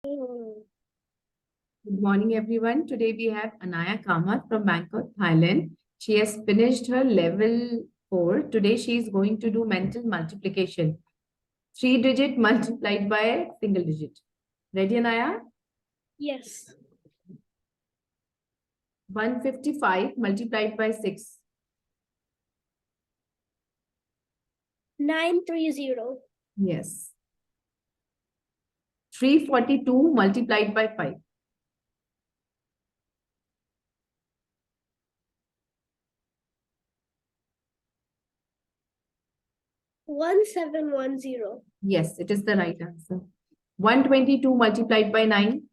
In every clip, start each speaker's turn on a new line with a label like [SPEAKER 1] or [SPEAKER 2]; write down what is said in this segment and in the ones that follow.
[SPEAKER 1] Good
[SPEAKER 2] Good morning, everyone. Today we have Aanaya Kamath from Bangkok, Thailand. She has finished her level 4. Today she is going to do mental multiplication. 3-digit multiplied by a single digit. Ready, Anaya?
[SPEAKER 1] Yes.
[SPEAKER 2] 155 multiplied by 6.
[SPEAKER 1] 930.
[SPEAKER 2] Yes. 342 multiplied by 5.
[SPEAKER 1] 1710.
[SPEAKER 2] Yes, it is the right answer. 122 multiplied by 9.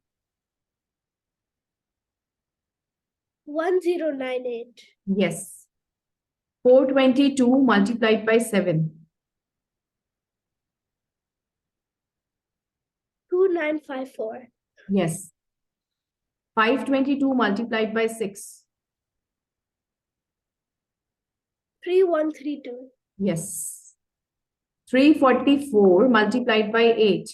[SPEAKER 1] 1098.
[SPEAKER 2] Yes. 422 multiplied by 7.
[SPEAKER 1] 2954.
[SPEAKER 2] Yes. 522 multiplied by 6.
[SPEAKER 1] 3132.
[SPEAKER 2] Yes. 344 multiplied by 8.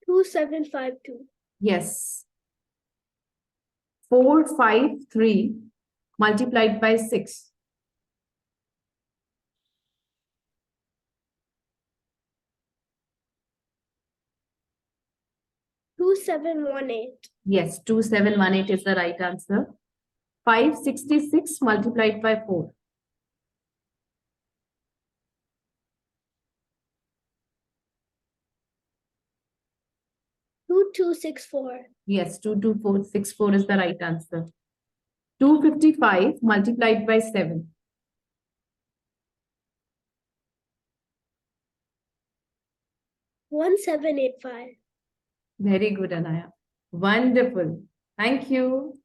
[SPEAKER 1] 2752.
[SPEAKER 2] Yes. 453 multiplied by 6.
[SPEAKER 1] 2718.
[SPEAKER 2] Yes, 2718 is the right answer. 566 multiplied by 4.
[SPEAKER 1] 2264.
[SPEAKER 2] Yes, 22464 is the right answer. 255 multiplied by 7.
[SPEAKER 1] 1785.
[SPEAKER 2] Very good, Anaya. Wonderful. Thank you.